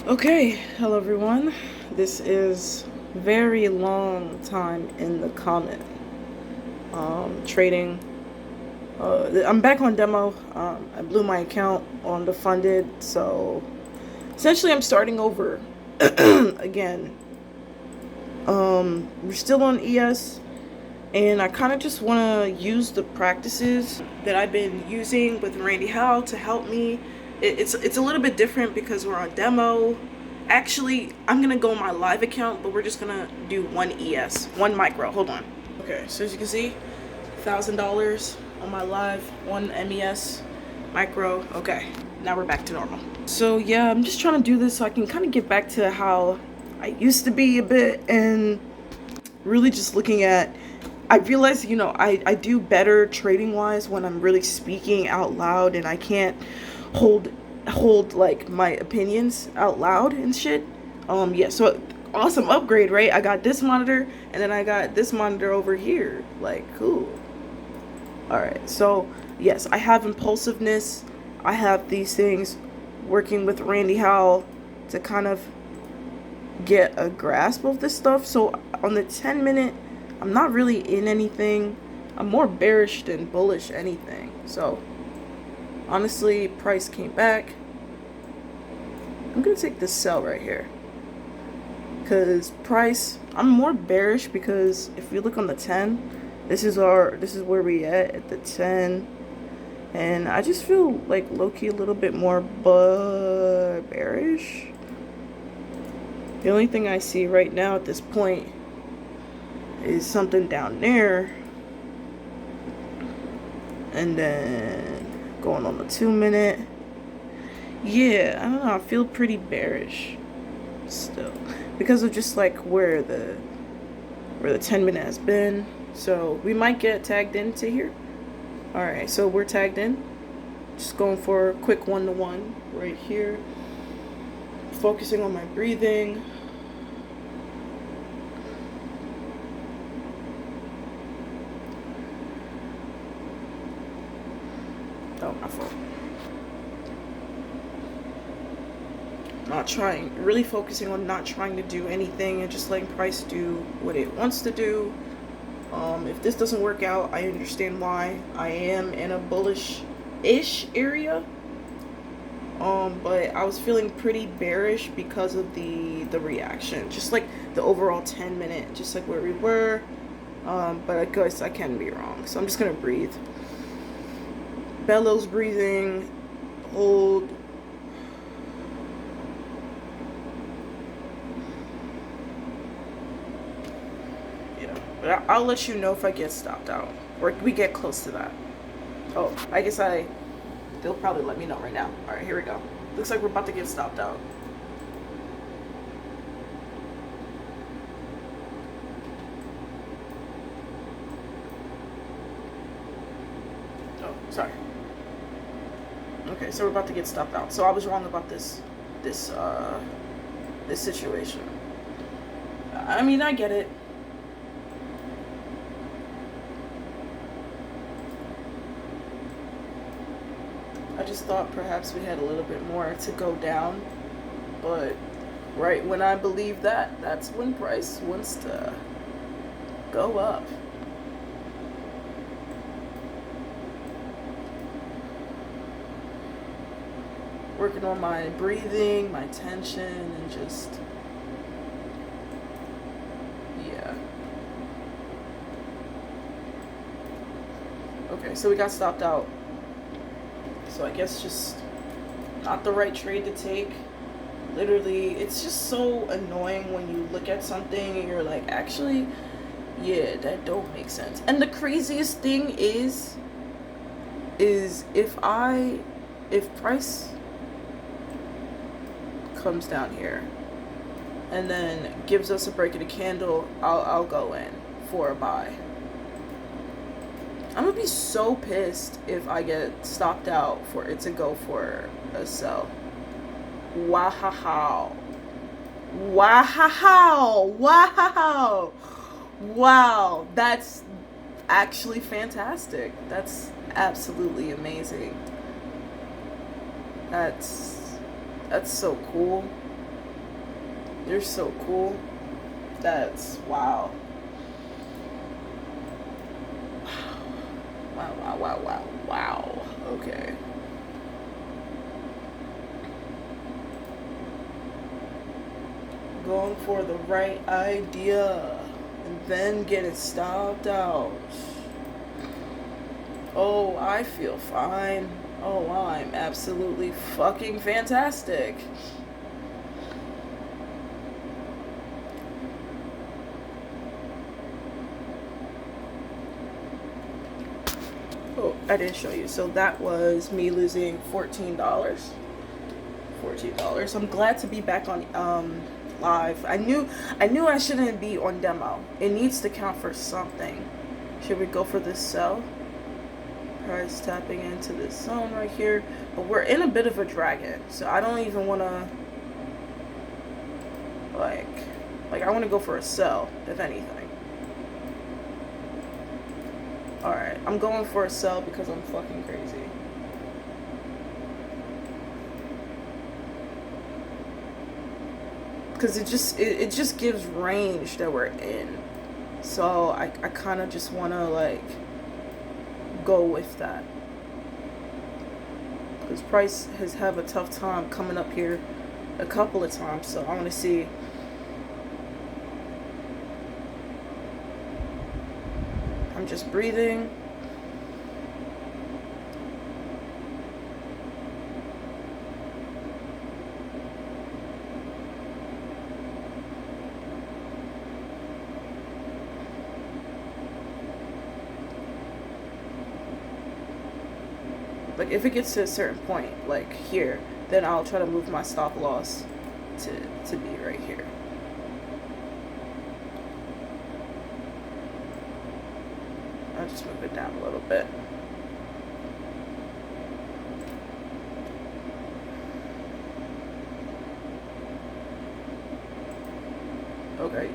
Okay, hello everyone. This is very long time in the comment. Trading. I'm back on demo. I blew my account on the funded, so essentially I'm starting over again. We're still on ES, and I kind of just want to use the practices that I've been using with Randy Howe to help me. It's a little bit different because we're on demo. Actually, I'm gonna go on my live account, but we're just gonna do one ES, one micro. Hold on. Okay, so as you can see, $1,000 on my live, one MES micro. Okay, now we're back to normal. So yeah, I'm just trying to do this so I can kind of get back to how I used to be a bit, and really just looking at, I realize, I do better trading wise when I'm really speaking out loud and I can't hold like my opinions out loud and shit. Yeah, so awesome upgrade, right? I got this monitor and then I got this monitor over here. Like, cool. Alright, so yes, I have impulsiveness. I have these things working with Randy Howell to kind of get a grasp of this stuff. So on the 10-minute, I'm not really in anything. I'm more bearish than bullish anything. So honestly, price came back. I'm gonna take this sell right here, because price, I'm more bearish because if we look on the 10, this is where we at the 10, and I just feel like low-key a little bit more bearish. The only thing I see right now at this point is something down there, and then going on the 2-minute. Yeah, I don't know, I feel pretty bearish still because of just like where the 10-minute has been. So we might get tagged into here. All right, so we're tagged in, just going for a quick 1-to-1 right here, focusing on my breathing. Oh, my fault. Not trying, really focusing on not trying to do anything and just letting price do what it wants to do. If this doesn't work out, I understand why. I am in a bullish-ish area. But I was feeling pretty bearish because of the reaction, just like the overall 10-minute, just like where we were. But I guess I can be wrong, so I'm just gonna breathe. Bellows breathing, hold. Yeah, but I'll let you know if I get stopped out or we get close to that. Oh, I guess they'll probably let me know right now. All right, here we go. Looks like we're about to get stopped out. Oh, sorry. Okay, so we're about to get stopped out. So I was wrong about this situation. I mean, I get it. I just thought perhaps we had a little bit more to go down, but right when I believe that, that's when price wants to go up. Working on my breathing, my tension, and just, yeah. Okay, so we got stopped out. So I guess just not the right trade to take. Literally, it's just so annoying when you look at something and you're like, actually, yeah, that don't make sense. And the craziest thing is if price comes down here and then gives us a break of the candle, I'll go in for a buy. I'm gonna be so pissed if I get stopped out for it to go for a sell. Wow. Wow. Wow. Wow. That's actually fantastic. That's absolutely amazing. That's so cool. They're so cool. That's wow. Wow, wow, wow, wow, wow. Okay. Going for the right idea and then getting stopped out. Oh, I feel fine. Oh, I'm absolutely fucking fantastic. Oh, I didn't show you. So that was me losing $14. $14. I'm glad to be back on live. I knew I shouldn't be on demo. It needs to count for something. Should we go for this sell? Price tapping into this zone right here. But we're in a bit of a dragon. So I don't even want to like I want to go for a sell, if anything. Alright, I'm going for a sell because I'm fucking crazy. Because it just gives range that we're in. So I kind of just want to like go with that. Because price has have a tough time coming up here a couple of times. So I want to see. I'm just breathing. Like if it gets to a certain point, like here, then I'll try to move my stop loss to be right here. I'll just move it down a little bit. Okay.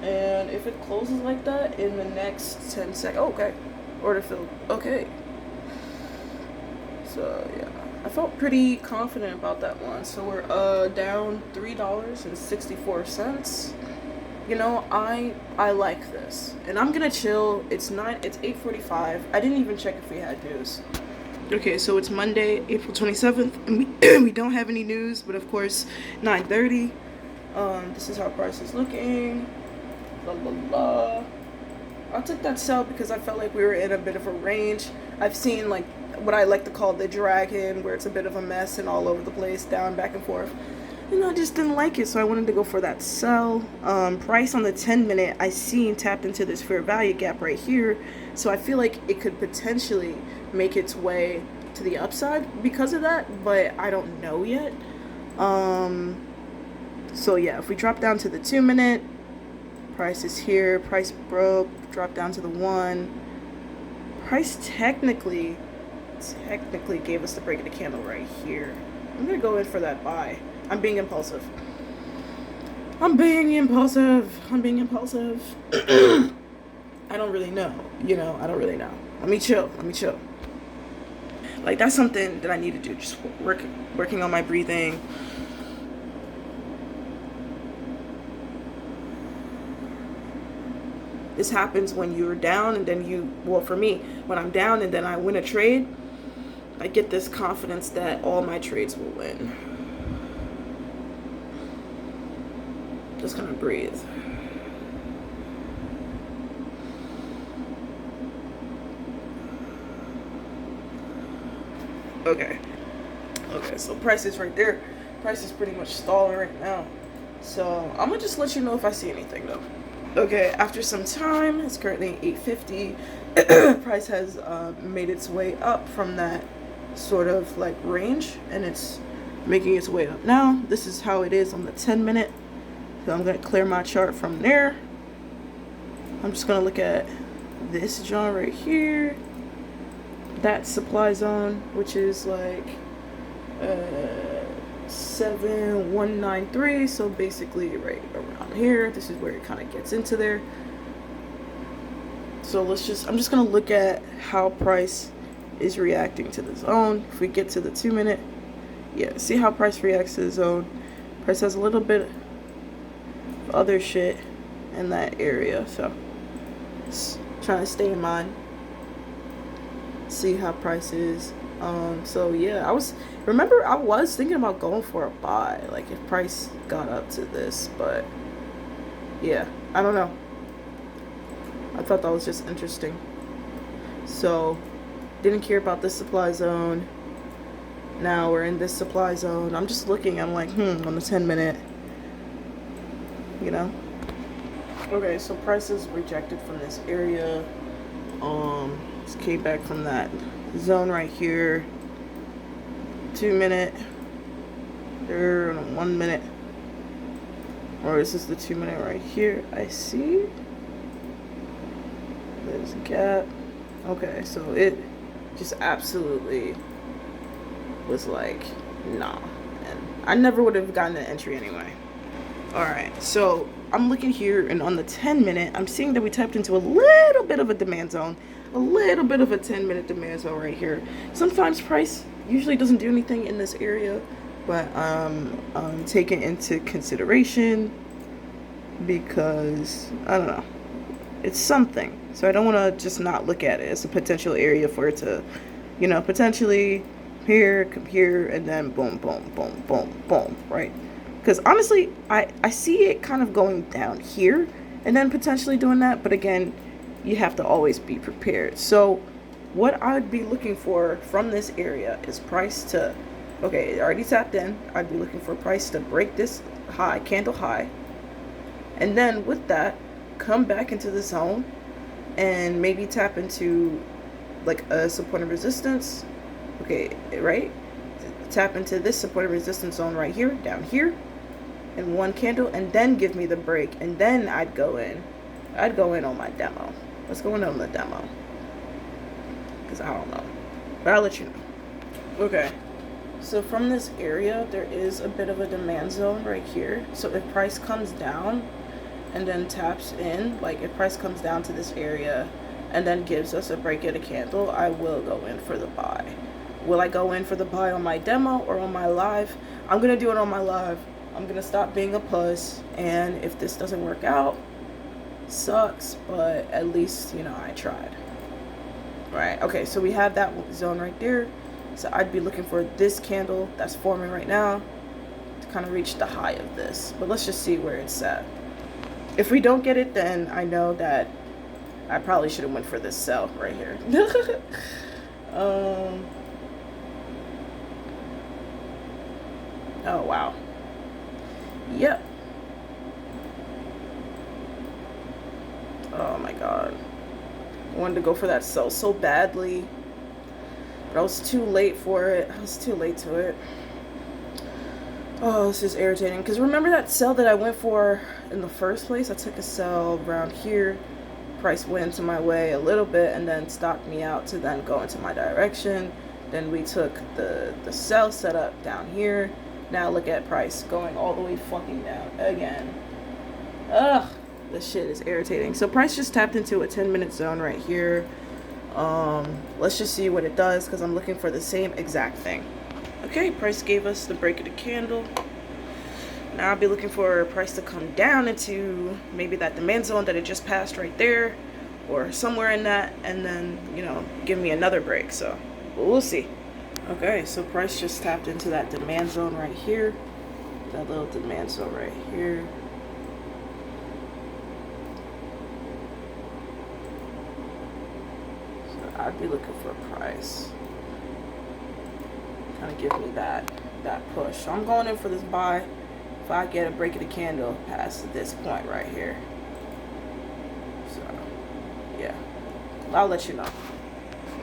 And if it closes like that in the next 10 seconds, oh, okay. Order filled. Okay. So yeah, I felt pretty confident about that one. So we're down $3.64. You know, I like this, and I'm gonna chill. It's 8:45. I didn't even check if we had news. Okay, so it's Monday, April 27th, and we don't have any news, but of course 9:30. This is how price is looking. La la la. I took that sell because I felt like we were in a bit of a range. I've seen like what I like to call the dragon, where it's a bit of a mess and all over the place, down, back and forth. And I just didn't like it, so I wanted to go for that sell. Price on the 10-minute, I seen tapped into this fair value gap right here, so I feel like it could potentially make its way to the upside because of that, but I don't know yet. So yeah, if we drop down to the 2-minute, price is here, price broke, drop down to the 1. Price technically gave us the break of the candle right here. I'm gonna go in for that buy. I'm being impulsive. I don't really know. I don't really know. Let me chill. Like, that's something that I need to do. Just working on my breathing. This happens when you're down and then for me, when I'm down and then I win a trade, I get this confidence that all my trades will win. Just gonna breathe. Okay, so price is right there. Price is pretty much stalling right now. So I'm gonna just let you know if I see anything though. Okay, after some time, it's currently 8:50. Price has made its way up from that sort of like range, and it's making its way up now. This is how it is on the 10-minute. So I'm gonna clear my chart from there. I'm just gonna look at this zone right here. That supply zone, which is like 7193. So basically right around here. This is where it kind of gets into there. So I'm just gonna look at how price is reacting to the zone. If we get to the 2-minute, yeah, see how price reacts to the zone. Price has a little bit of other shit in that area, so just trying to stay in mind. See how price is. So yeah, I was thinking about going for a buy, like if price got up to this, but yeah, I don't know. I thought that was just interesting. So didn't care about this supply zone. Now we're in this supply zone. I'm just looking, I'm like, on the 10-minute, you know. Okay, so prices rejected from this area. Just came back from that zone right here. 2-minute. There on a 1-minute. Or is this the 2-minute right here? I see. There's a gap. Okay, so it just absolutely was like, nah. And I never would have gotten an entry anyway. Alright, so I'm looking here, and on the 10-minute, I'm seeing that we tapped into a little bit of a demand zone. A little bit of a 10-minute demand zone right here. Sometimes price usually doesn't do anything in this area, but I'm taking into consideration because, I don't know, it's something. So I don't want to just not look at it as a potential area for it to, you know, potentially here, come here, and then boom, boom, boom, boom, boom, right? Because honestly, I see it kind of going down here and then potentially doing that. But again, you have to always be prepared. So what I would be looking for from this area is price to, okay, it already tapped in. I'd be looking for price to break this high, candle high. And then with that, come back into the zone and maybe tap into like a support and resistance. Okay, right? Tap into this support and resistance zone right here, down here, in one candle, and then give me the break, and then I'd go in on my demo. What's going on the demo? Because I don't know, but I'll let you know. Okay, so from this area, there is a bit of a demand zone right here. So if price comes down and then taps in, like if price comes down to this area and then gives us a break at a candle, I will go in for the buy. Will I go in for the buy on my demo or on my live? I'm going to do it on my live. I'm going to stop being a puss. And if this doesn't work out, sucks. But at least, you know, I tried. Right. Okay, so we have that zone right there. So I'd be looking for this candle that's forming right now to kind of reach the high of this. But let's just see where it's at. If we don't get it, then I know that I probably should have went for this sell right here. Oh, wow. Yep. Oh, my God. I wanted to go for that sell so badly. But I was too late for it. I was too late to it. Oh, this is irritating. Because remember that sell that I went for in the first place? I took a sell around here. Price went into my way a little bit and then stopped me out to then go into my direction. Then we took the sell setup down here. Now look at price going all the way fucking down again. Ugh, this shit is irritating. So price just tapped into a 10-minute zone right here. Let's just see what it does because I'm looking for the same exact thing. Okay, price gave us the break of the candle. Now I'll be looking for price to come down into maybe that demand zone that it just passed right there or somewhere in that, and then, you know, give me another break. So we'll see. Okay, so price just tapped into that demand zone right here. That little demand zone right here. So I'd be looking for a price. Kind of give me that push. So I'm going in for this buy. If I get a break of the candle past this point right here. So, yeah. I'll let you know.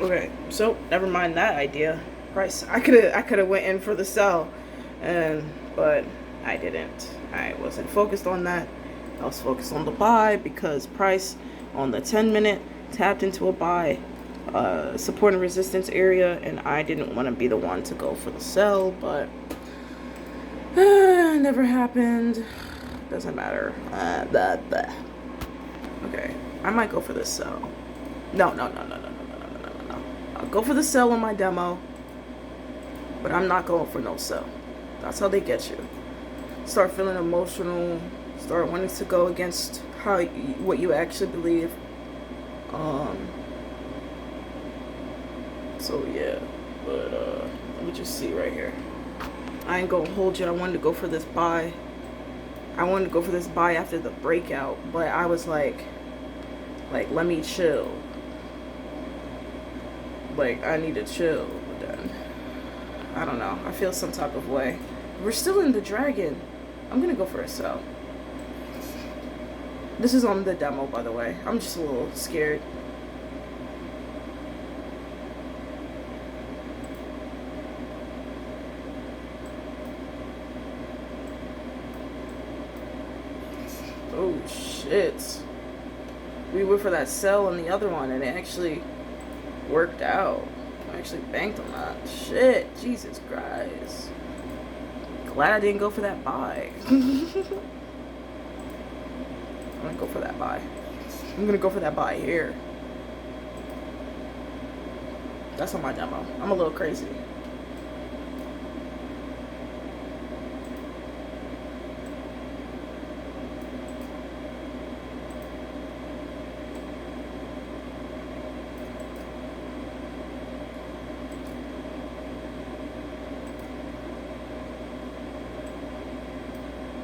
Okay, so never mind that idea. Price. I could have went in for the sell, but I didn't. I wasn't focused on that. I was focused on the buy because price on the 10-minute tapped into a buy, support and resistance area, and I didn't want to be the one to go for the sell, but never happened. Doesn't matter. Okay, I might go for the sell. No, no, no, no, no, no, no, no, no, no, no. I'll go for the sell on my demo, but I'm not going for no sell. That's how they get you. Start feeling emotional. Start wanting to go against what you actually believe. So yeah, but let me just see right here. I ain't gonna hold you. I wanted to go for this buy. I wanted to go for this buy after the breakout, but I was like let me chill. Like I need to chill. But then I don't know. I feel some type of way. We're still in the dragon. I'm gonna go for a sell. This is on the demo, by the way. I'm just a little scared. Oh shit. We went for that sell on the other one and it actually worked out. I actually banked on that. Shit. Jesus Christ. Glad I didn't go for that buy. I'm gonna go for that buy. I'm gonna go for that buy here. That's on my demo. I'm a little crazy.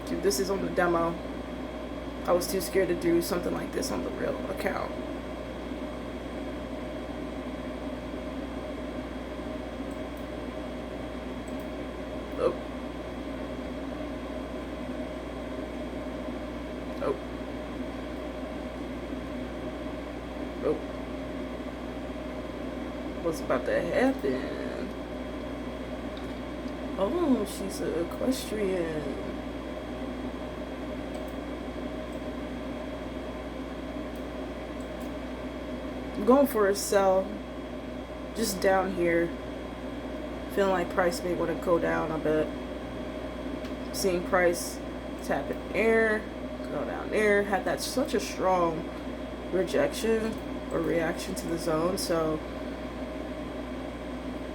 Dude, this is on the demo. I was too scared to do something like this on the real account. Oh. Oh. Oh. What's about to happen? Oh, she's an equestrian. I'm going for a sell. Just down here. Feeling like price may want to go down a bit. Seeing price tap in air, go down there. Had that such a strong rejection or reaction to the zone, so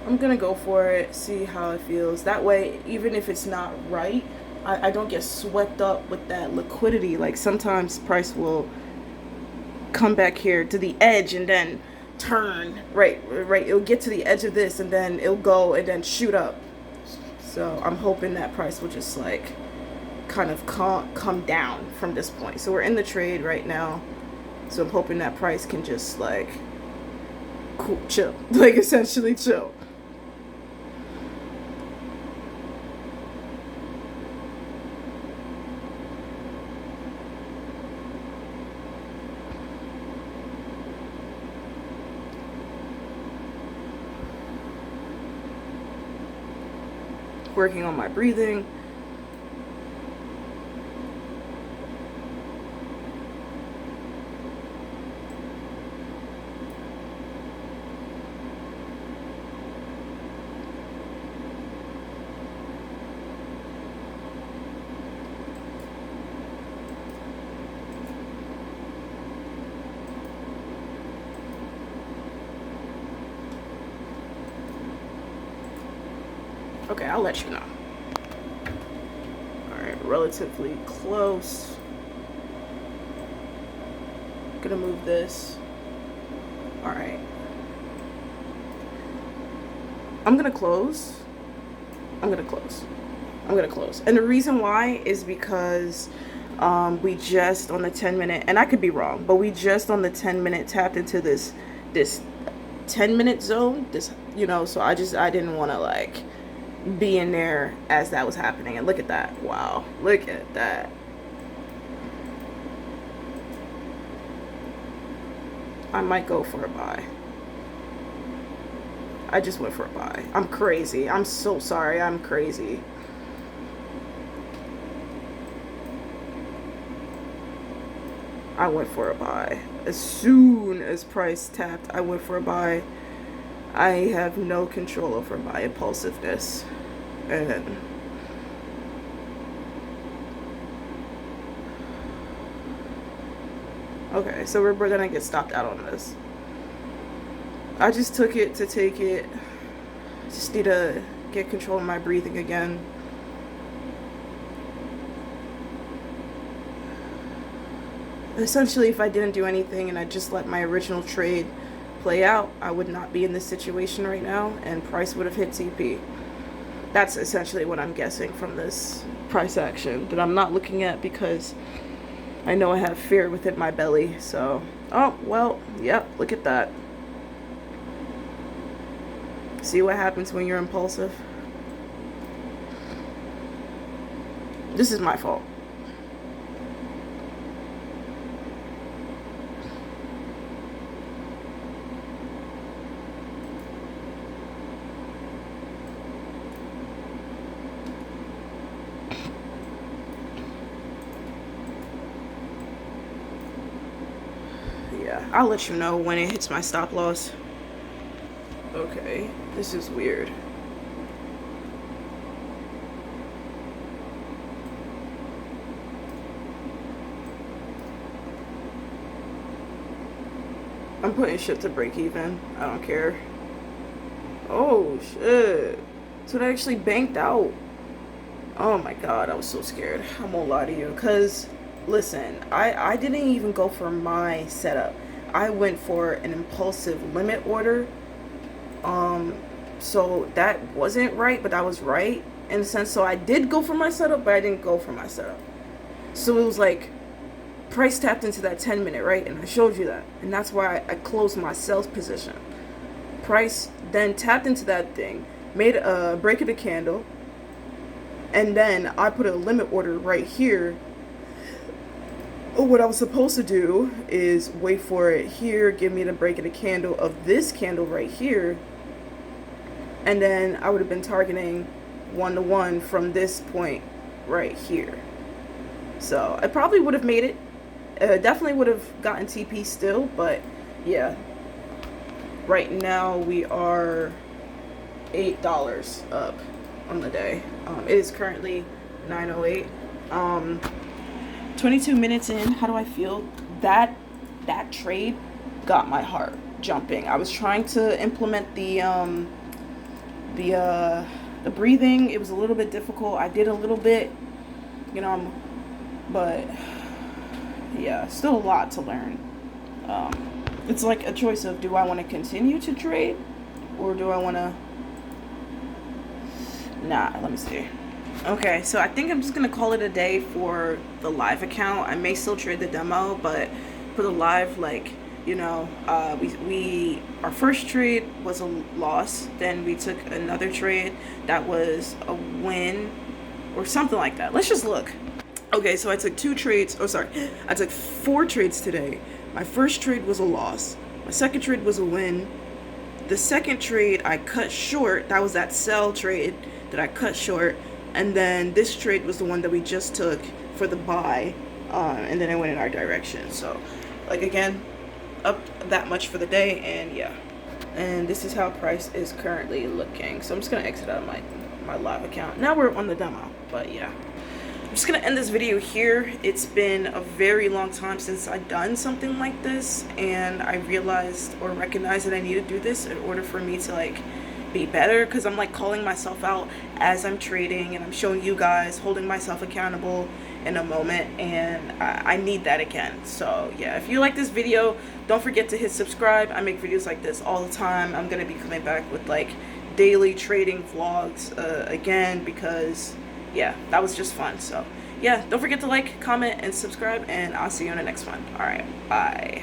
I'm gonna go for it, see how it feels. That way, even if it's not right, I don't get swept up with that liquidity. Like sometimes price will come back here to the edge and then turn right. It'll get to the edge of this and then it'll go and then shoot up. So I'm hoping that price will just like kind of come down from this point. So we're in the trade right now. So I'm hoping that price can just like cool, chill, like essentially chill. Working on my breathing. Okay, I'll let you know. Alright, relatively close. Gonna move this. Alright. I'm gonna close. I'm gonna close. And the reason why is because we just on the 10-minute, and I could be wrong, but we just on the 10-minute tapped into this 10-minute zone. This, you know, so I didn't want to like be in there as that was happening. And look at that. Wow, look at that. I might go for a buy. I just went for a buy. I'm crazy. I'm so sorry. I'm crazy. I went for a buy. As soon as price tapped, I went for a buy. I have no control over my impulsiveness. And okay, so we're gonna get stopped out on this. I just took it to take it. Just need to get control of my breathing again. Essentially, if I didn't do anything and I just let my original trade play out, I would not be in this situation right now, and price would have hit TP. That's essentially what I'm guessing from this price action that I'm not looking at because I know I have fear within my belly. So, oh, well, yep, look at that. See what happens when you're impulsive? This is my fault. Yeah, I'll let you know when it hits my stop loss. Okay, this is weird. I'm putting shit to break even. I don't care. Oh, shit. So it actually banked out. Oh my god, I was so scared. I won't lie to you. Because, listen, I didn't even go for my setup. I went for an impulsive limit order. So that wasn't right, but that was right in a sense. So I did go for my setup, but I didn't go for my setup. So it was like, price tapped into that 10-minute, right? And I showed you that. And that's why I closed my sales position. Price then tapped into that thing, made a break of the candle, and then I put a limit order right here. What I was supposed to do is wait for it here, give me the break of the candle of this candle right here, and then I would have been targeting 1-to-1 from this point right here. So I probably would have made it. Definitely would have gotten TP still, but yeah. Right now we are $8 up on the day. It is currently 9:08. 22 minutes in. How do I feel? That trade got my heart jumping. I was trying to implement the breathing. It was a little bit difficult. I did a little bit, but yeah, still a lot to learn. It's like a choice of, do I want to continue to trade or do I want to... Nah, let me see. Okay, so I think I'm just going to call it a day for the live account. I may still trade the demo, but for the live, like, our first trade was a loss. Then we took another trade that was a win or something like that. Let's just look. Okay, so I took I took 4 trades today. My first trade was a loss. My second trade was a win. The second trade I cut short. That was that sell trade that I cut short. And then this trade was the one that we just took for the buy. And then it went in our direction. So, like, again, up that much for the day. And yeah. And this is how price is currently looking. So I'm just going to exit out of my live account. Now we're on the demo. But yeah. I'm just gonna end this video here. It's been a very long time since I've done something like this, and I realized or recognized that I need to do this in order for me to like be better, because I'm like calling myself out as I'm trading and I'm showing you guys, holding myself accountable in a moment, and I need that again. So yeah, if you like this video, don't forget to hit subscribe. I make videos like this all the time. I'm gonna be coming back with like daily trading vlogs again, because yeah, that was just fun. So yeah, don't forget to like, comment, and subscribe, and I'll see you in the next one. All right, bye.